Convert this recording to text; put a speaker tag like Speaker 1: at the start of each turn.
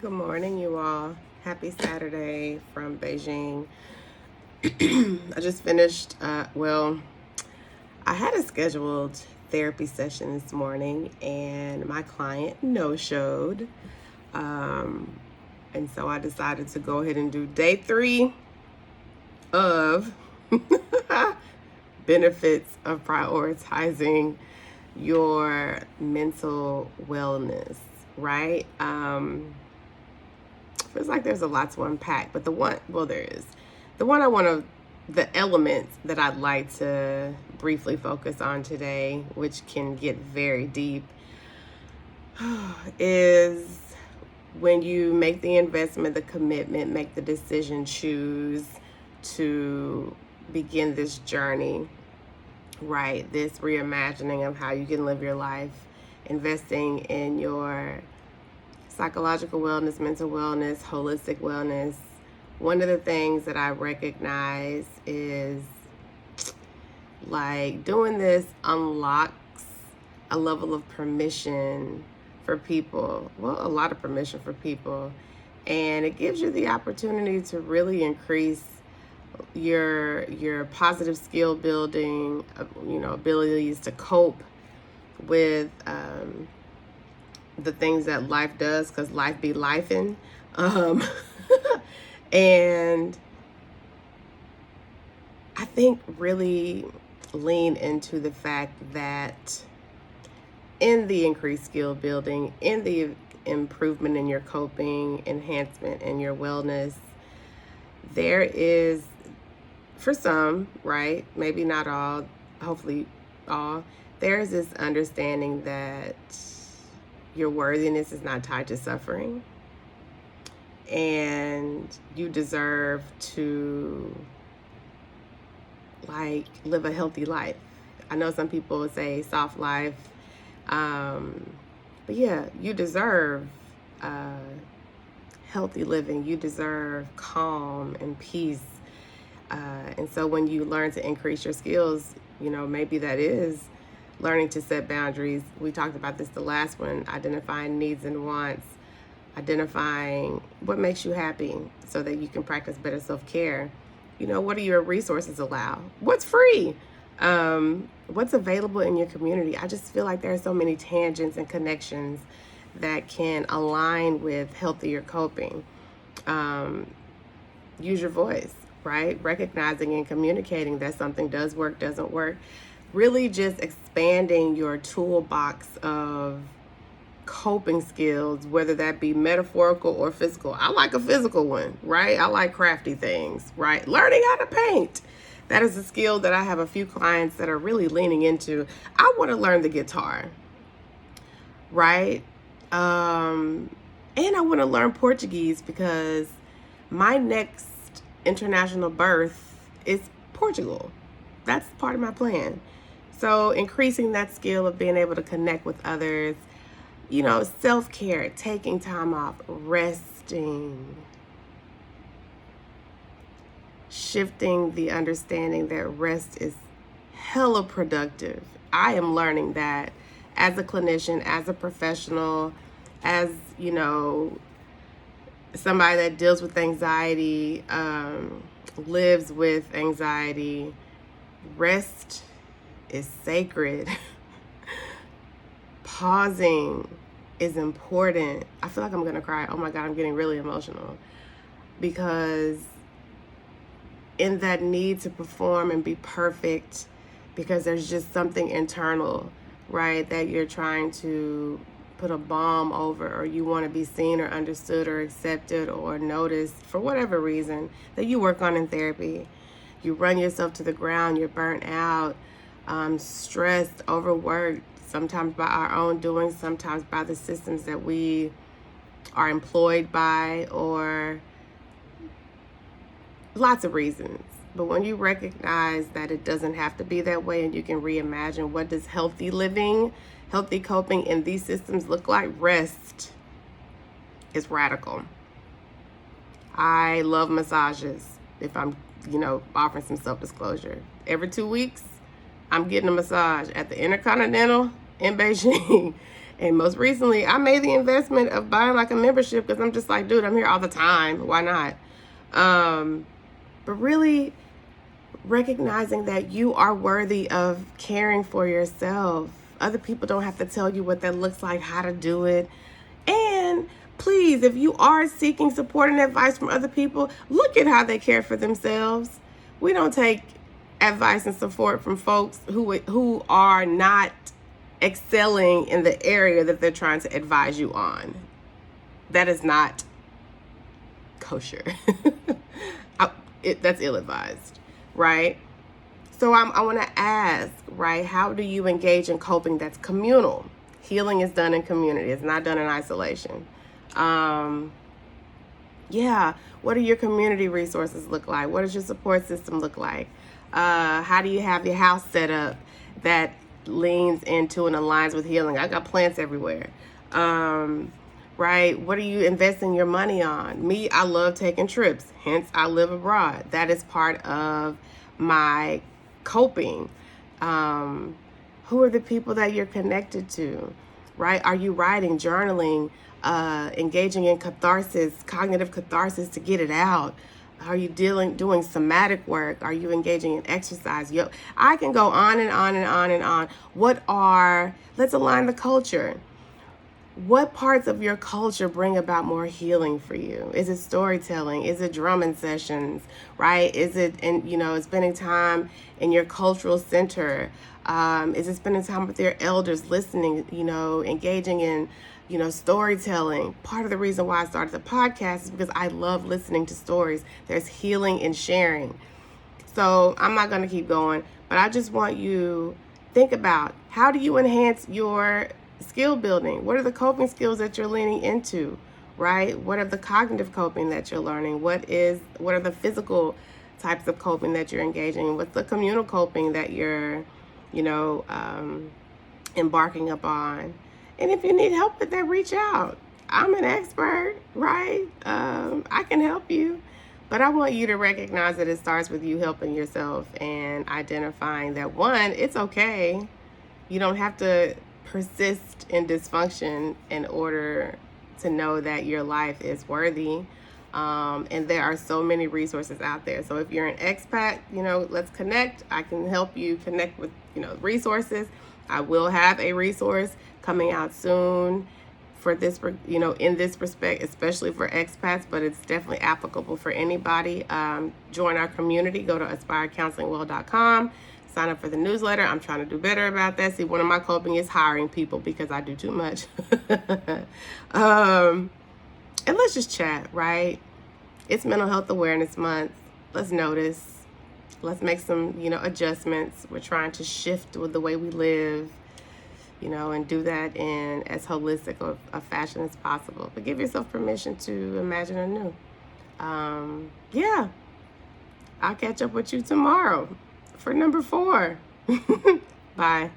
Speaker 1: Good morning, you all. Happy Saturday from Beijing. I just finished, I had a scheduled therapy session this morning and my client no-showed. And so I decided to go ahead and do day 3 of benefits of prioritizing your mental wellness, right? Feels like there's a lot to unpack, but there is. The elements that I'd like to briefly focus on today, which can get very deep, is when you make the investment, the commitment, make the decision, choose to begin this journey, right? This reimagining of how you can live your life, investing in your psychological wellness, mental wellness, holistic wellness. One of the things that I recognize is like doing this unlocks a level of permission for people. Well, a lot of permission for people. And it gives you the opportunity to really increase your positive skill building, abilities to cope with the things that life does, because life be lifing. And I think really lean into the fact that in the increased skill building, in the improvement in your coping, enhancement in your wellness, there is, for some, right, maybe not all, hopefully all, there's this understanding that your worthiness is not tied to suffering, and you deserve to live a healthy life. I know some people would say soft life, but yeah, you deserve healthy living. You deserve calm and peace. And so when you learn to increase your skills, maybe that is learning to set boundaries. We talked about this the last one, identifying needs and wants, identifying what makes you happy so that you can practice better self-care. What do your resources allow? What's free? What's available in your community? I just feel like there are so many tangents and connections that can align with healthier coping. Use your voice, right? Recognizing and communicating that something does work, doesn't work. Really just expanding your toolbox of coping skills, whether that be metaphorical or physical. I like a physical one, right? I like crafty things, right? Learning how to paint. That is a skill that I have a few clients that are really leaning into. I want to learn the guitar, right? And I want to learn Portuguese because my next international birth is Portugal. That's part of my plan. So increasing that skill of being able to connect with others, self-care, taking time off, resting, shifting the understanding that rest is hella productive. I am learning that as a clinician, as a professional, as, somebody that deals with anxiety, lives with anxiety. Rest is sacred. Pausing is important. I feel like I'm gonna cry. Oh my God, I'm getting really emotional because in that need to perform and be perfect, because there's just something internal, right, that you're trying to put a balm over, or you want to be seen or understood or accepted or noticed for whatever reason that you work on in therapy. You run yourself to the ground, you're burnt out, stressed, overworked, sometimes by our own doing, sometimes by the systems that we are employed by, or lots of reasons. But when you recognize that it doesn't have to be that way and you can reimagine what does healthy living, healthy coping in these systems look like, rest is radical. I love massages. If I'm, offering some self-disclosure, every 2 weeks, I'm getting a massage at the Intercontinental in Beijing. And most recently, I made the investment of buying like a membership because I'm just like, dude, I'm here all the time. Why not? But really recognizing that you are worthy of caring for yourself. Other people don't have to tell you what that looks like, how to do it. And please, if you are seeking support and advice from other people, look at how they care for themselves. We don't take advice and support from folks who are not excelling in the area that they're trying to advise you on. That is not kosher. That's ill-advised, right? So I want to ask, right, how do you engage in coping that's communal? Healing is done in community. It's not done in isolation. What do your community resources look like? What does your support system look like? How do you have your house set up that leans into and aligns with healing? I got plants everywhere. Right? What are you investing your money on? Me, I love taking trips. Hence, I live abroad. That is part of my coping. Who are the people that you're connected to? Right? Are you writing, journaling, engaging in catharsis, cognitive catharsis to get it out? Are you doing somatic work? Are you engaging in exercise? I can go on and on and on and on. Let's align the culture. What parts of your culture bring about more healing for you? Is it storytelling? Is it drumming sessions, right? Is it, spending time in your cultural center? Is it spending time with your elders, listening, engaging in, storytelling? Part of the reason why I started the podcast is because I love listening to stories. There's healing in sharing. So I'm not going to keep going, but I just want you to think about, how do you enhance your skill building? What are the coping skills that you're leaning into, right? What are the cognitive coping that you're learning? What are the physical types of coping that you're engaging in? What's the communal coping that you're, embarking upon? And if you need help with that, reach out. I'm an expert, right? I can help you. But I want you to recognize that it starts with you helping yourself and identifying that, one, it's okay. You don't have to persist in dysfunction in order to know that your life is worthy. And there are so many resources out there. So if you're an expat, let's connect. I can help you connect with, resources. I will have a resource coming out soon for this, in this respect, especially for expats, but it's definitely applicable for anybody. Join our community. Go to aspirecounselingworld.com. Sign up for the newsletter. I'm trying to do better about that. See, one of my coping is hiring people because I do too much. And let's just chat, right? It's Mental Health Awareness Month. Let's notice. Let's make some, adjustments. We're trying to shift with the way we live, and do that in as holistic a fashion as possible. But give yourself permission to imagine anew. I'll catch up with you tomorrow for number 4. Bye.